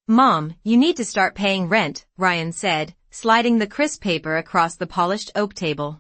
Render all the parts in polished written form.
Mom, you need to start paying rent, Ryan said, sliding the crisp paper across the polished oak table.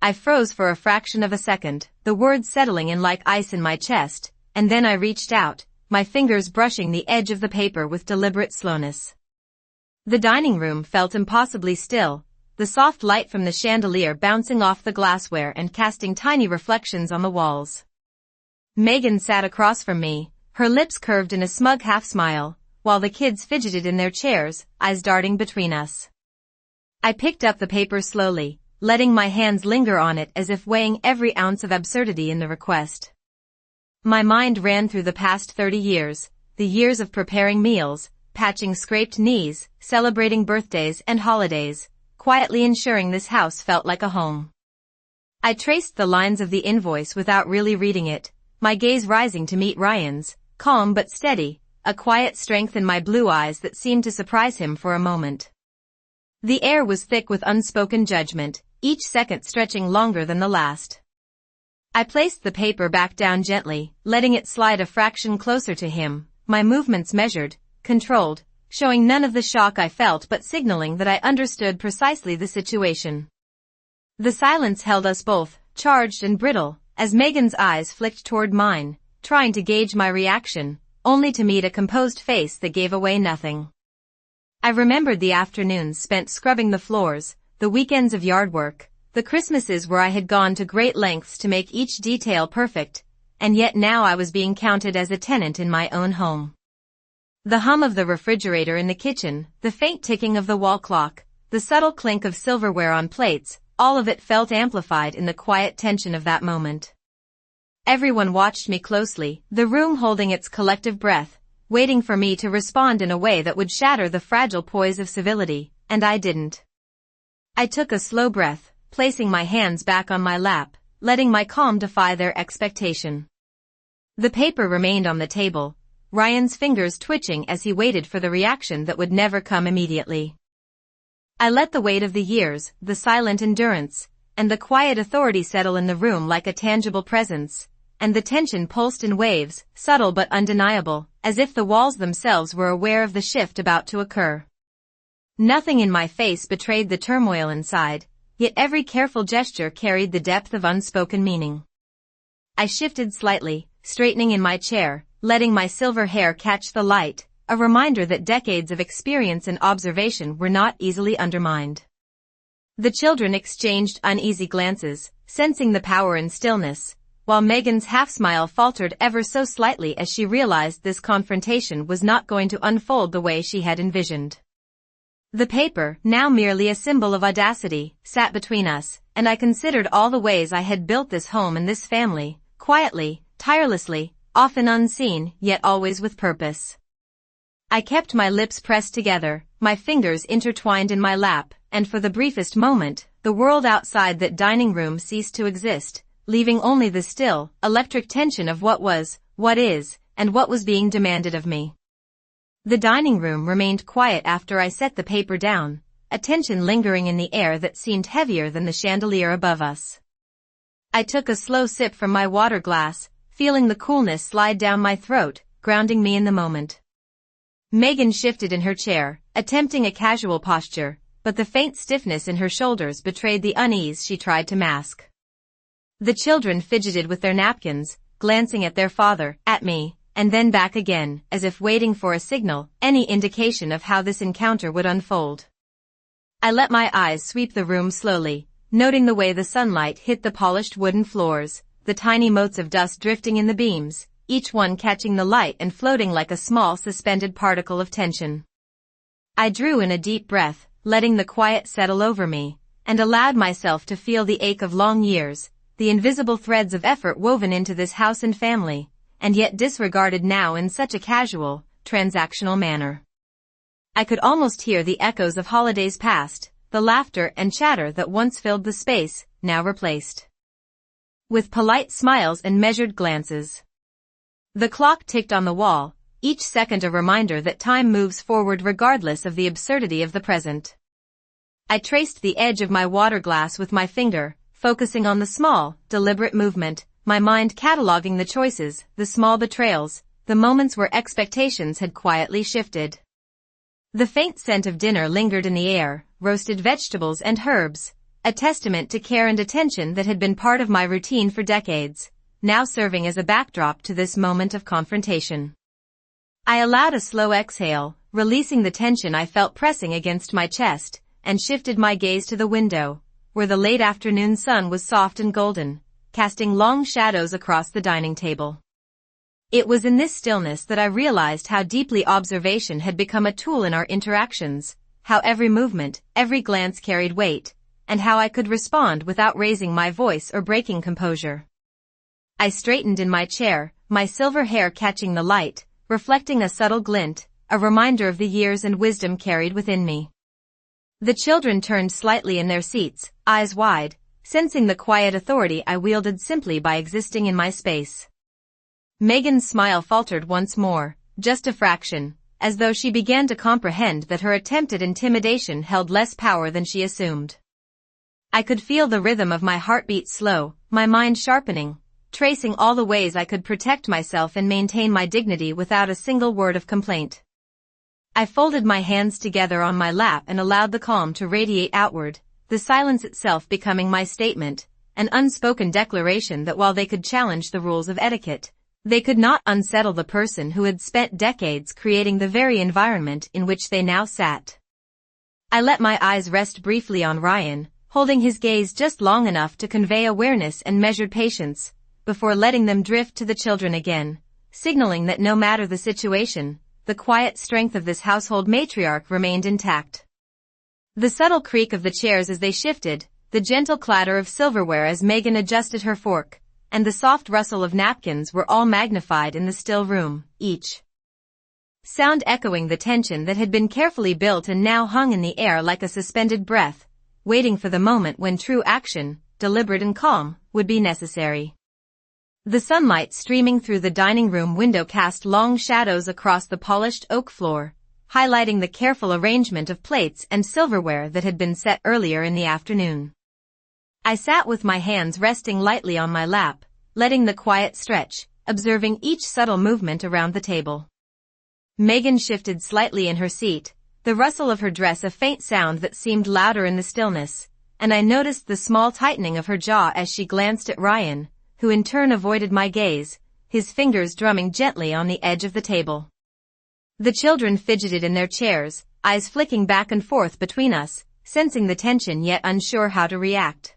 I froze for a fraction of a second, the words settling in like ice in my chest, and then I reached out, my fingers brushing the edge of the paper with deliberate slowness. The dining room felt impossibly still, the soft light from the chandelier bouncing off the glassware and casting tiny reflections on the walls. Megan sat across from me, her lips curved in a smug half-smile, while the kids fidgeted in their chairs, eyes darting between us. I picked up the paper slowly, letting my hands linger on it as if weighing every ounce of absurdity in the request. My mind ran through the past 30 years, the years of preparing meals, patching scraped knees, celebrating birthdays and holidays, quietly ensuring this house felt like a home. I traced the lines of the invoice without really reading it, my gaze rising to meet Ryan's, calm but steady, a quiet strength in my blue eyes that seemed to surprise him for a moment. The air was thick with unspoken judgment, each second stretching longer than the last. I placed the paper back down gently, letting it slide a fraction closer to him, my movements measured, controlled, showing none of the shock I felt but signaling that I understood precisely the situation. The silence held us both, charged and brittle, as Megan's eyes flicked toward mine, trying to gauge my reaction, only to meet a composed face that gave away nothing. I remembered the afternoons spent scrubbing the floors, the weekends of yard work, the Christmases where I had gone to great lengths to make each detail perfect, and yet now I was being counted as a tenant in my own home. The hum of the refrigerator in the kitchen, the faint ticking of the wall clock, the subtle clink of silverware on plates, all of it felt amplified in the quiet tension of that moment. Everyone watched me closely, the room holding its collective breath, waiting for me to respond in a way that would shatter the fragile poise of civility, and I didn't. I took a slow breath, placing my hands back on my lap, letting my calm defy their expectation. The paper remained on the table, Ryan's fingers twitching as he waited for the reaction that would never come immediately. I let the weight of the years, the silent endurance, and the quiet authority settle in the room like a tangible presence, and the tension pulsed in waves, subtle but undeniable, as if the walls themselves were aware of the shift about to occur. Nothing in my face betrayed the turmoil inside, yet every careful gesture carried the depth of unspoken meaning. I shifted slightly, straightening in my chair, letting my silver hair catch the light, a reminder that decades of experience and observation were not easily undermined. The children exchanged uneasy glances, sensing the power in stillness, while Megan's half-smile faltered ever so slightly as she realized this confrontation was not going to unfold the way she had envisioned. The paper, now merely a symbol of audacity, sat between us, and I considered all the ways I had built this home and this family, quietly, tirelessly, often unseen, yet always with purpose. I kept my lips pressed together, my fingers intertwined in my lap, and for the briefest moment, the world outside that dining room ceased to exist, leaving only the still, electric tension of what was, what is, and what was being demanded of me. The dining room remained quiet after I set the paper down, a tension lingering in the air that seemed heavier than the chandelier above us. I took a slow sip from my water glass, feeling the coolness slide down my throat, grounding me in the moment. Megan shifted in her chair, attempting a casual posture, but the faint stiffness in her shoulders betrayed the unease she tried to mask. The children fidgeted with their napkins, glancing at their father, at me, and then back again, as if waiting for a signal, any indication of how this encounter would unfold. I let my eyes sweep the room slowly, noting the way the sunlight hit the polished wooden floors, the tiny motes of dust drifting in the beams, each one catching the light and floating like a small suspended particle of tension. I drew in a deep breath, letting the quiet settle over me, and allowed myself to feel the ache of long years, the invisible threads of effort woven into this house and family, and yet disregarded now in such a casual, transactional manner. I could almost hear the echoes of holidays past, the laughter and chatter that once filled the space, now replaced with polite smiles and measured glances. The clock ticked on the wall, each second a reminder that time moves forward regardless of the absurdity of the present. I traced the edge of my water glass with my finger, focusing on the small, deliberate movement, my mind cataloging the choices, the small betrayals, the moments where expectations had quietly shifted. The faint scent of dinner lingered in the air, roasted vegetables and herbs, a testament to care and attention that had been part of my routine for decades, now serving as a backdrop to this moment of confrontation. I allowed a slow exhale, releasing the tension I felt pressing against my chest, and shifted my gaze to the window, where the late afternoon sun was soft and golden, casting long shadows across the dining table. It was in this stillness that I realized how deeply observation had become a tool in our interactions, how every movement, every glance carried weight, and how I could respond without raising my voice or breaking composure. I straightened in my chair, my silver hair catching the light, reflecting a subtle glint, a reminder of the years and wisdom carried within me. The children turned slightly in their seats, eyes wide, sensing the quiet authority I wielded simply by existing in my space. Megan's smile faltered once more, just a fraction, as though she began to comprehend that her attempt at intimidation held less power than she assumed. I could feel the rhythm of my heartbeat slow, my mind sharpening, tracing all the ways I could protect myself and maintain my dignity without a single word of complaint. I folded my hands together on my lap and allowed the calm to radiate outward, the silence itself becoming my statement, an unspoken declaration that while they could challenge the rules of etiquette, they could not unsettle the person who had spent decades creating the very environment in which they now sat. I let my eyes rest briefly on Ryan, holding his gaze just long enough to convey awareness and measured patience, before letting them drift to the children again, signaling that no matter the situation, the quiet strength of this household matriarch remained intact. The subtle creak of the chairs as they shifted, the gentle clatter of silverware as Megan adjusted her fork, and the soft rustle of napkins were all magnified in the still room, each sound echoing the tension that had been carefully built and now hung in the air like a suspended breath, waiting for the moment when true action, deliberate and calm, would be necessary. The sunlight streaming through the dining room window cast long shadows across the polished oak floor, highlighting the careful arrangement of plates and silverware that had been set earlier in the afternoon. I sat with my hands resting lightly on my lap, letting the quiet stretch, observing each subtle movement around the table. Megan shifted slightly in her seat, the rustle of her dress a faint sound that seemed louder in the stillness, and I noticed the small tightening of her jaw as she glanced at Ryan, who in turn avoided my gaze, his fingers drumming gently on the edge of the table. The children fidgeted in their chairs, eyes flicking back and forth between us, sensing the tension yet unsure how to react.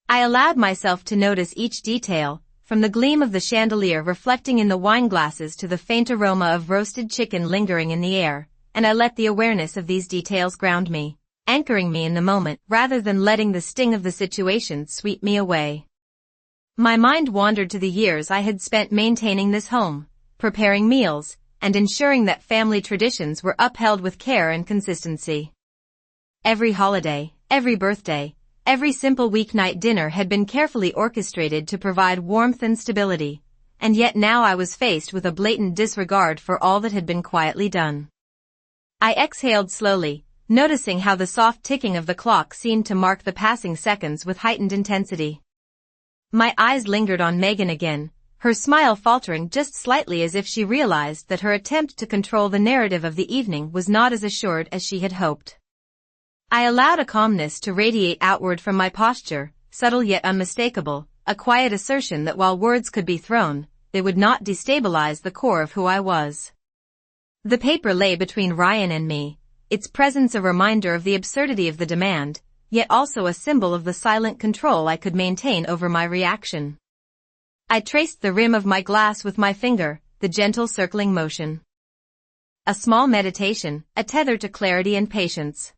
I allowed myself to notice each detail, from the gleam of the chandelier reflecting in the wine glasses to the faint aroma of roasted chicken lingering in the air, and I let the awareness of these details ground me, anchoring me in the moment rather than letting the sting of the situation sweep me away. My mind wandered to the years I had spent maintaining this home, preparing meals, and ensuring that family traditions were upheld with care and consistency. Every holiday, every birthday, every simple weeknight dinner had been carefully orchestrated to provide warmth and stability, and yet now I was faced with a blatant disregard for all that had been quietly done. I exhaled slowly, noticing how the soft ticking of the clock seemed to mark the passing seconds with heightened intensity. My eyes lingered on Megan again, her smile faltering just slightly as if she realized that her attempt to control the narrative of the evening was not as assured as she had hoped. I allowed a calmness to radiate outward from my posture, subtle yet unmistakable, a quiet assertion that while words could be thrown, they would not destabilize the core of who I was. The paper lay between Ryan and me, its presence a reminder of the absurdity of the demand, yet also a symbol of the silent control I could maintain over my reaction. I traced the rim of my glass with my finger, the gentle circling motion. A small meditation, a tether to clarity and patience.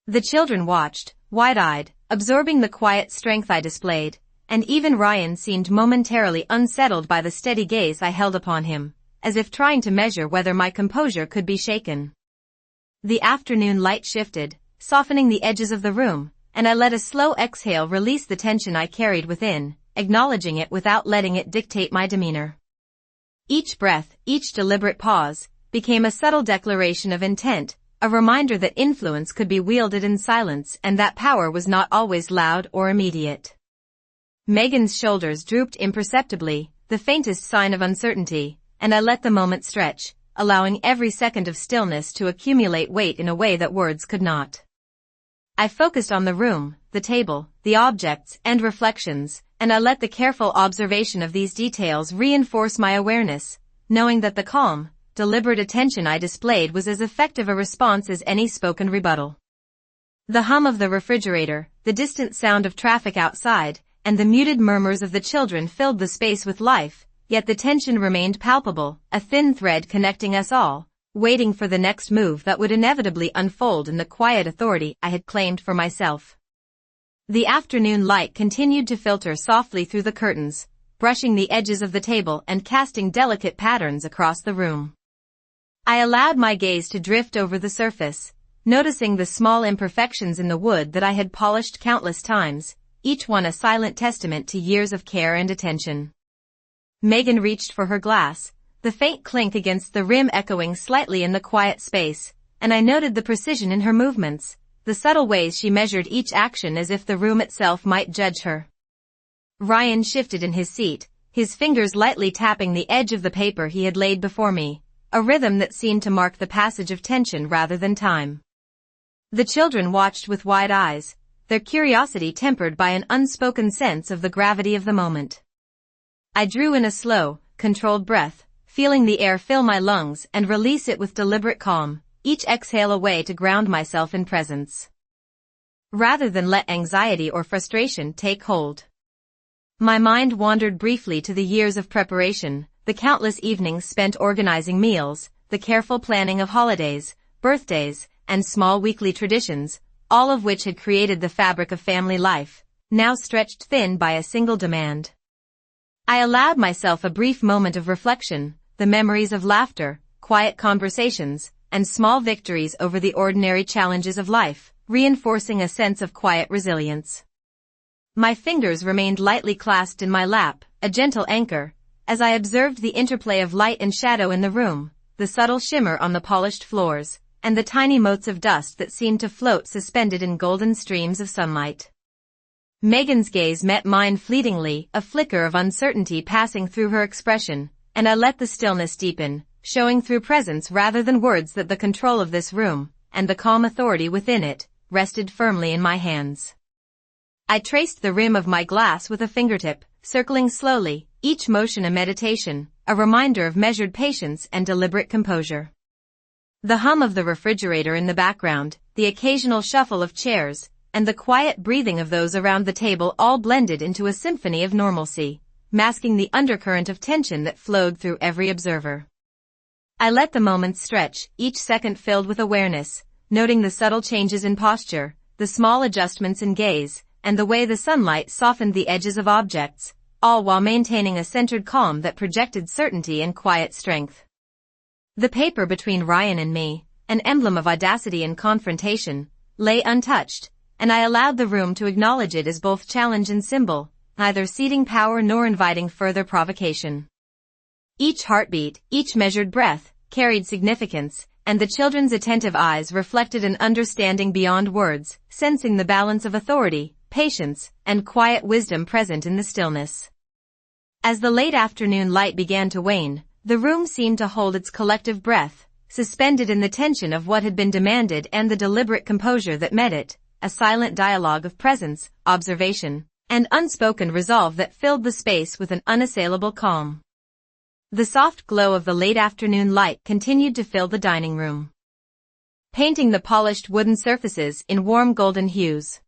The children watched, wide-eyed, absorbing the quiet strength I displayed, and even Ryan seemed momentarily unsettled by the steady gaze I held upon him, as if trying to measure whether my composure could be shaken. The afternoon light shifted, softening the edges of the room, and I let a slow exhale release the tension I carried within, acknowledging it without letting it dictate my demeanor. Each breath, each deliberate pause, became a subtle declaration of intent, a reminder that influence could be wielded in silence and that power was not always loud or immediate. Megan's shoulders drooped imperceptibly, the faintest sign of uncertainty, and I let the moment stretch, allowing every second of stillness to accumulate weight in a way that words could not. I focused on the room, the table, the objects, and reflections, and I let the careful observation of these details reinforce my awareness, knowing that the calm, deliberate attention I displayed was as effective a response as any spoken rebuttal. The hum of the refrigerator, the distant sound of traffic outside, and the muted murmurs of the children filled the space with life, yet the tension remained palpable, a thin thread connecting us all, waiting for the next move that would inevitably unfold in the quiet authority I had claimed for myself. The afternoon light continued to filter softly through the curtains, brushing the edges of the table and casting delicate patterns across the room. I allowed my gaze to drift over the surface, noticing the small imperfections in the wood that I had polished countless times, each one a silent testament to years of care and attention. Megan reached for her glass, the faint clink against the rim echoing slightly in the quiet space, and I noted the precision in her movements, the subtle ways she measured each action as if the room itself might judge her. Ryan shifted in his seat, his fingers lightly tapping the edge of the paper he had laid before me, a rhythm that seemed to mark the passage of tension rather than time. The children watched with wide eyes, their curiosity tempered by an unspoken sense of the gravity of the moment. I drew in a slow, controlled breath, feeling the air fill my lungs and release it with deliberate calm, each exhale a way to ground myself in presence, rather than let anxiety or frustration take hold. My mind wandered briefly to the years of preparation, the countless evenings spent organizing meals, the careful planning of holidays, birthdays, and small weekly traditions, all of which had created the fabric of family life, now stretched thin by a single demand. I allowed myself a brief moment of reflection, the memories of laughter, quiet conversations, and small victories over the ordinary challenges of life, reinforcing a sense of quiet resilience. My fingers remained lightly clasped in my lap, a gentle anchor, as I observed the interplay of light and shadow in the room, the subtle shimmer on the polished floors, and the tiny motes of dust that seemed to float suspended in golden streams of sunlight. Megan's gaze met mine fleetingly, a flicker of uncertainty passing through her expression, and I let the stillness deepen, showing through presence rather than words that the control of this room, and the calm authority within it, rested firmly in my hands. I traced the rim of my glass with a fingertip, circling slowly, each motion a meditation, a reminder of measured patience and deliberate composure. The hum of the refrigerator in the background, the occasional shuffle of chairs, and the quiet breathing of those around the table all blended into a symphony of normalcy, masking the undercurrent of tension that flowed through every observer. I let the moments stretch, each second filled with awareness, noting the subtle changes in posture, the small adjustments in gaze, and the way the sunlight softened the edges of objects, all while maintaining a centered calm that projected certainty and quiet strength. The paper between Ryan and me, an emblem of audacity and confrontation, lay untouched, and I allowed the room to acknowledge it as both challenge and symbol, neither ceding power nor inviting further provocation. Each heartbeat, each measured breath, carried significance, and the children's attentive eyes reflected an understanding beyond words, sensing the balance of authority, patience, and quiet wisdom present in the stillness. As the late afternoon light began to wane, the room seemed to hold its collective breath, suspended in the tension of what had been demanded and the deliberate composure that met it, a silent dialogue of presence, observation, and unspoken resolve that filled the space with an unassailable calm. The soft glow of the late afternoon light continued to fill the dining room, painting the polished wooden surfaces in warm golden hues.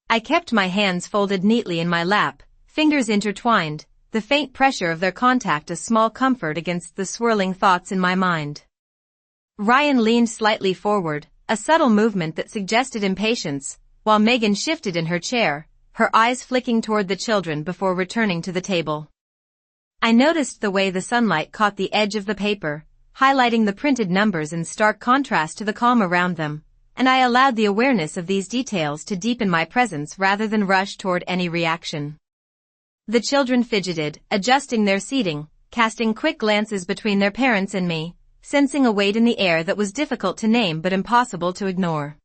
I kept my hands folded neatly in my lap, fingers intertwined, the faint pressure of their contact a small comfort against the swirling thoughts in my mind. Ryan leaned slightly forward, a subtle movement that suggested impatience, while Megan shifted in her chair, her eyes flicking toward the children before returning to the table. I noticed the way the sunlight caught the edge of the paper, highlighting the printed numbers in stark contrast to the calm around them, and I allowed the awareness of these details to deepen my presence rather than rush toward any reaction. The children fidgeted, adjusting their seating, casting quick glances between their parents and me, sensing a weight in the air that was difficult to name but impossible to ignore.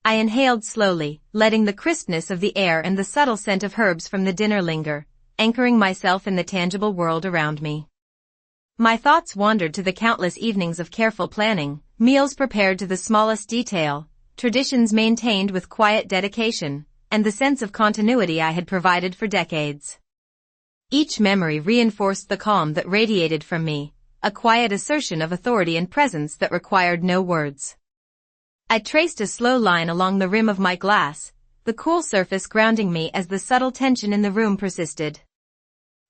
I inhaled slowly, letting the crispness of the air and the subtle scent of herbs from the dinner linger, anchoring myself in the tangible world around me. My thoughts wandered to the countless evenings of careful planning, meals prepared to the smallest detail, traditions maintained with quiet dedication, and the sense of continuity I had provided for decades. Each memory reinforced the calm that radiated from me, a quiet assertion of authority and presence that required no words. I traced a slow line along the rim of my glass, the cool surface grounding me as the subtle tension in the room persisted.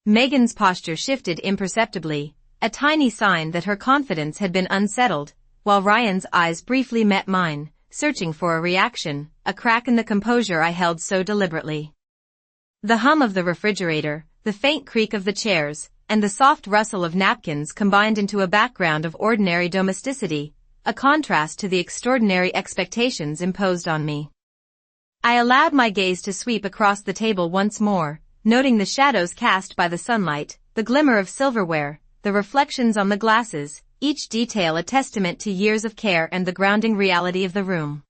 Megan's posture shifted imperceptibly, a tiny sign that her confidence had been unsettled, while Ryan's eyes briefly met mine, searching for a reaction, a crack in the composure I held so deliberately. The hum of the refrigerator, the faint creak of the chairs, and the soft rustle of napkins combined into a background of ordinary domesticity, a contrast to the extraordinary expectations imposed on me. I allowed my gaze to sweep across the table once more, noting the shadows cast by the sunlight, the glimmer of silverware, the reflections on the glasses, each detail a testament to years of care and the grounding reality of the room.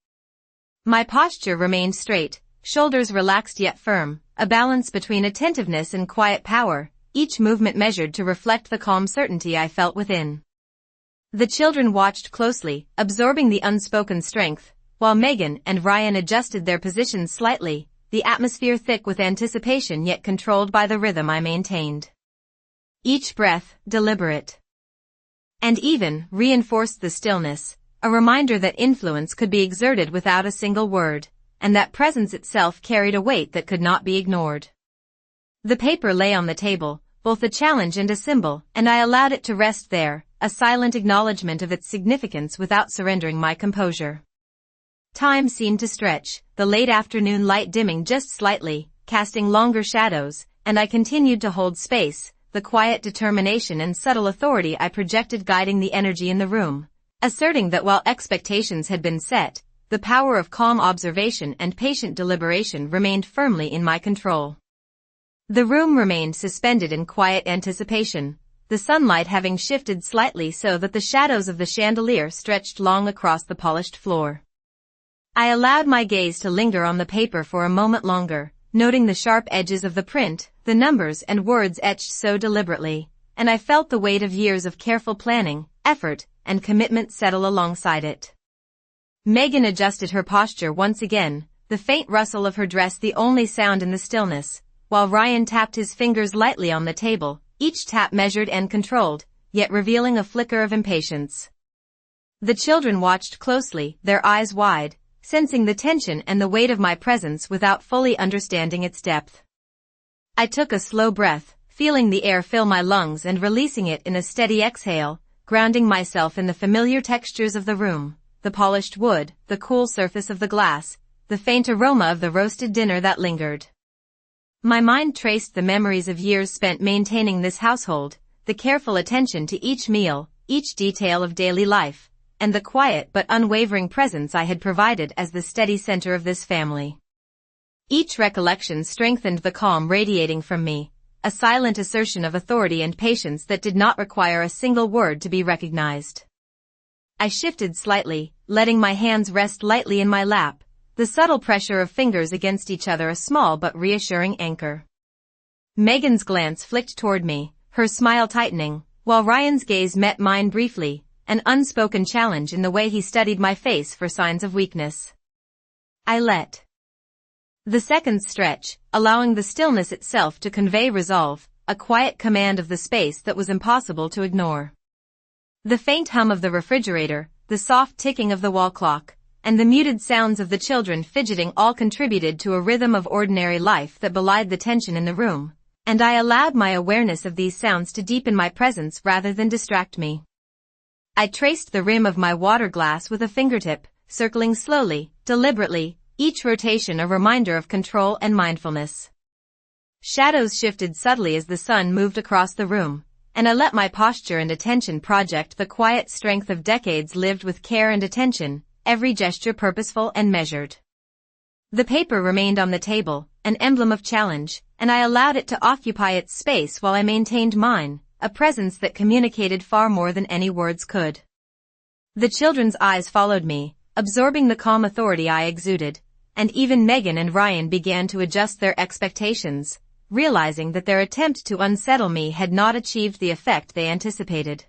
My posture remained straight, shoulders relaxed yet firm, a balance between attentiveness and quiet power, each movement measured to reflect the calm certainty I felt within. The children watched closely, absorbing the unspoken strength, while Megan and Ryan adjusted their positions slightly, the atmosphere thick with anticipation yet controlled by the rhythm I maintained. Each breath, deliberate and even, reinforced the stillness, a reminder that influence could be exerted without a single word, and that presence itself carried a weight that could not be ignored. The paper lay on the table, both a challenge and a symbol, and I allowed it to rest there, a silent acknowledgement of its significance without surrendering my composure. Time seemed to stretch, the late afternoon light dimming just slightly, casting longer shadows, and I continued to hold space, the quiet determination and subtle authority I projected guiding the energy in the room, asserting that while expectations had been set, the power of calm observation and patient deliberation remained firmly in my control. The room remained suspended in quiet anticipation, the sunlight having shifted slightly so that the shadows of the chandelier stretched long across the polished floor. I allowed my gaze to linger on the paper for a moment longer, noting the sharp edges of the print, the numbers and words etched so deliberately, and I felt the weight of years of careful planning, effort, and commitment settle alongside it. Megan adjusted her posture once again, the faint rustle of her dress the only sound in the stillness, while Ryan tapped his fingers lightly on the table, each tap measured and controlled, yet revealing a flicker of impatience. The children watched closely, their eyes wide, sensing the tension and the weight of my presence without fully understanding its depth. I took a slow breath, feeling the air fill my lungs and releasing it in a steady exhale, grounding myself in the familiar textures of the room, the polished wood, the cool surface of the glass, the faint aroma of the roasted dinner that lingered. My mind traced the memories of years spent maintaining this household, the careful attention to each meal, each detail of daily life, and the quiet but unwavering presence I had provided as the steady center of this family. Each recollection strengthened the calm radiating from me, a silent assertion of authority and patience that did not require a single word to be recognized. I shifted slightly, letting my hands rest lightly in my lap, the subtle pressure of fingers against each other a small but reassuring anchor. Megan's glance flicked toward me, her smile tightening, while Ryan's gaze met mine briefly, an unspoken challenge in the way he studied my face for signs of weakness. I let the seconds stretch, allowing the stillness itself to convey resolve, a quiet command of the space that was impossible to ignore. The faint hum of the refrigerator, the soft ticking of the wall clock, and the muted sounds of the children fidgeting all contributed to a rhythm of ordinary life that belied the tension in the room, and I allowed my awareness of these sounds to deepen my presence rather than distract me. I traced the rim of my water glass with a fingertip, circling slowly, deliberately, each rotation a reminder of control and mindfulness. Shadows shifted subtly as the sun moved across the room, and I let my posture and attention project the quiet strength of decades lived with care and attention, every gesture purposeful and measured. The paper remained on the table, an emblem of challenge, and I allowed it to occupy its space while I maintained mine, a presence that communicated far more than any words could. The children's eyes followed me, absorbing the calm authority I exuded, and even Megan and Ryan began to adjust their expectations, realizing that their attempt to unsettle me had not achieved the effect they anticipated.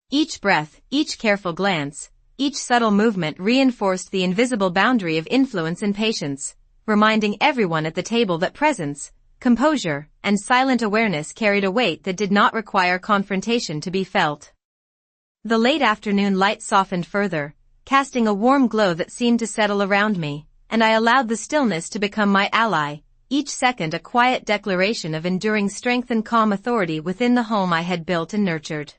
Each breath, each careful glance, each subtle movement reinforced the invisible boundary of influence and patience, reminding everyone at the table that presence, composure, and silent awareness carried a weight that did not require confrontation to be felt. The late afternoon light softened further, casting a warm glow that seemed to settle around me, and I allowed the stillness to become my ally, each second a quiet declaration of enduring strength and calm authority within the home I had built and nurtured.